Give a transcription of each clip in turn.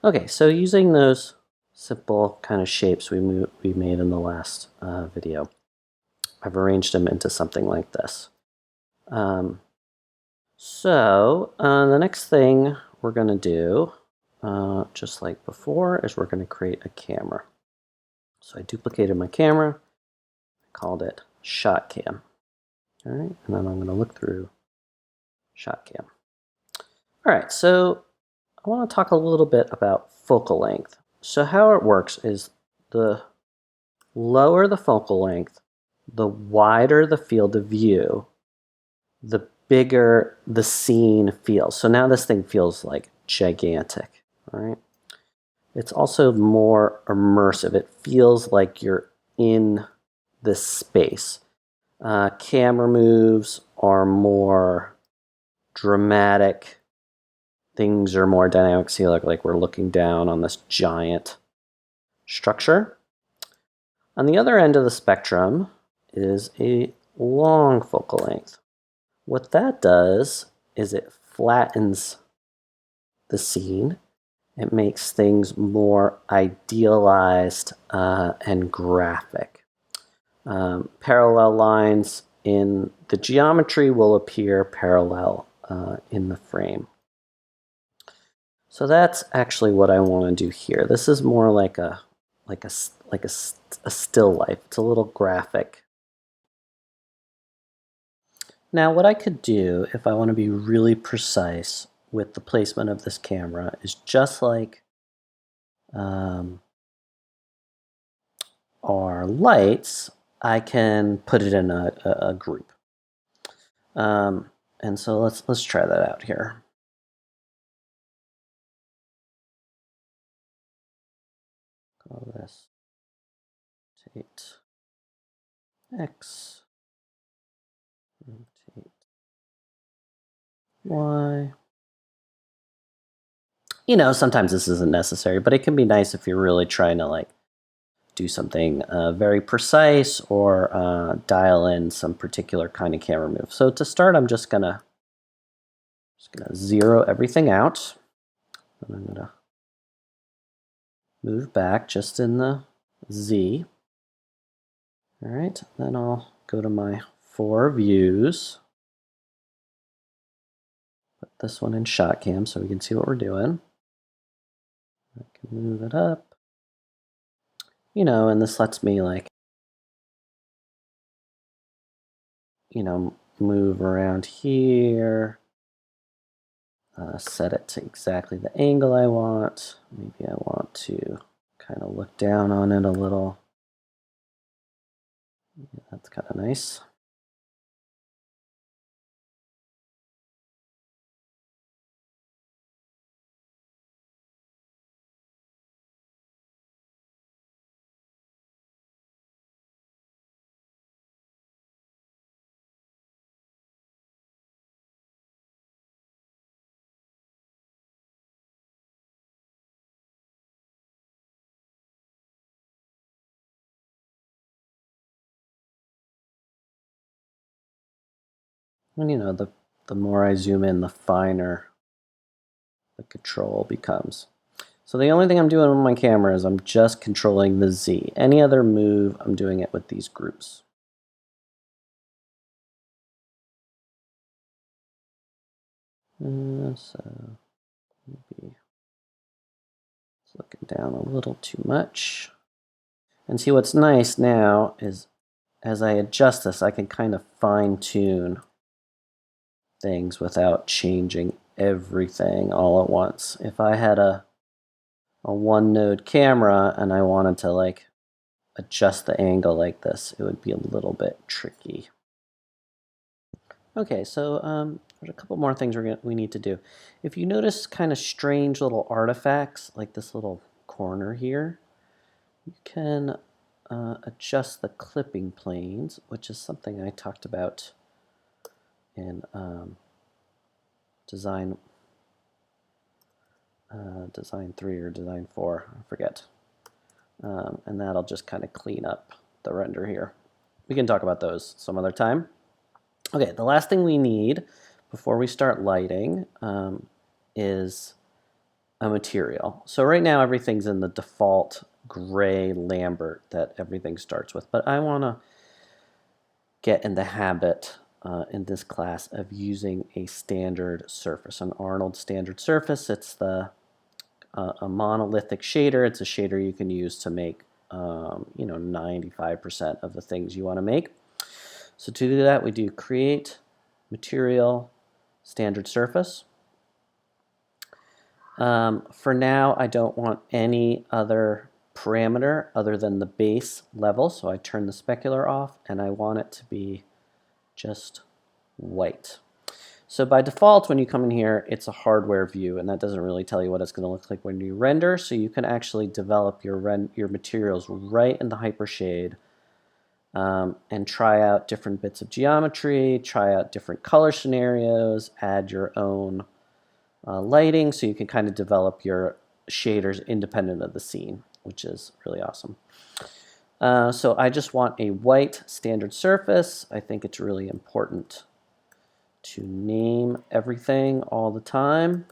Okay, so using those simple kind of shapes we made in the last video, I've arranged them into something like this. The next thing we're going to do, just like before, is we're going to create a camera. So I duplicated my camera, I called it Shot Cam. All right, and then I'm going to look through Shot Cam. All right, so I want to talk a little bit about focal length. So how it works is the lower the focal length, the wider the field of view, the bigger the scene feels. So now this thing feels like gigantic, all right? It's also more immersive. It feels like you're in this space. Camera moves are more dramatic. Things are more dynamic. See, like we're looking down on this giant structure. On the other end of the spectrum is a long focal length. What that does is it flattens the scene. It makes things more idealized and graphic. Parallel lines in the geometry will appear parallel in the frame. So that's actually what I want to do here. This is more like a still life. It's a little graphic. Now what I could do if I want to be really precise with the placement of this camera is just like our lights, I can put it in a group. And so let's try that out here. Call this rotate X, rotate Y. You know, sometimes this isn't necessary, but it can be nice if you're really trying to like do something very precise or dial in some particular kind of camera move. So to start, I'm just gonna zero everything out. And I'm gonna move back just in the Z. All right, then I'll go to my 4 views. Put this one in shot cam so we can see what we're doing. I can move it up. You know, and this lets me like, you know, move around here. Set it to exactly the angle I want. Maybe I want to kind of look down on it a little. Yeah, that's kind of nice. And you know, the more I zoom in, the finer the control becomes. So the only thing I'm doing with my camera is I'm just controlling the Z. Any other move, I'm doing it with these groups. So maybe it's looking down a little too much. And see, what's nice now is as I adjust this, I can kind of fine tune things without changing everything all at once. If I had a one node camera and I wanted to like adjust the angle like this, it would be a little bit tricky. Okay, so there's a couple more things we need to do. If you notice kind of strange little artifacts, like this little corner here, you can adjust the clipping planes, which is something I talked about in design 3 or design 4, I forget. And that'll just kind of clean up the render here. We can talk about those some other time. Okay, the last thing we need before we start lighting is a material. So right now everything's in the default gray Lambert that everything starts with, but I want to get in the habit in this class of using a standard surface, an Arnold standard surface. It's a monolithic shader. It's a shader you can use to make 95% of the things you want to make. So to do that, we do create material standard surface. For now, I don't want any other parameter other than the base level, so I turn the specular off, and I want it to be just white. So by default, when you come in here, it's a hardware view, and that doesn't really tell you what it's going to look like when you render, so you can actually develop your materials right in the Hypershade and try out different bits of geometry, try out different color scenarios, add your own lighting, so you can kind of develop your shaders independent of the scene, which is really awesome. So I just want a white standard surface. I think it's really important to name everything all the time.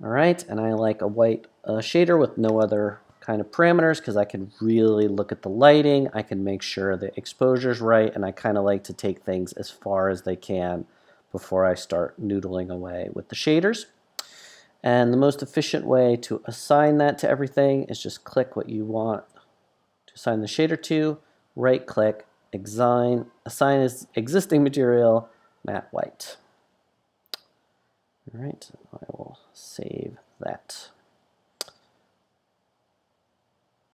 All right, and I like a white shader with no other kind of parameters because I can really look at the lighting. I can make sure the exposure is right, and I kind of like to take things as far as they can before I start noodling away with the shaders. And the most efficient way to assign that to everything is just click what you want to assign the shader to, right click, assign as existing material, matte white. All right, I will save that.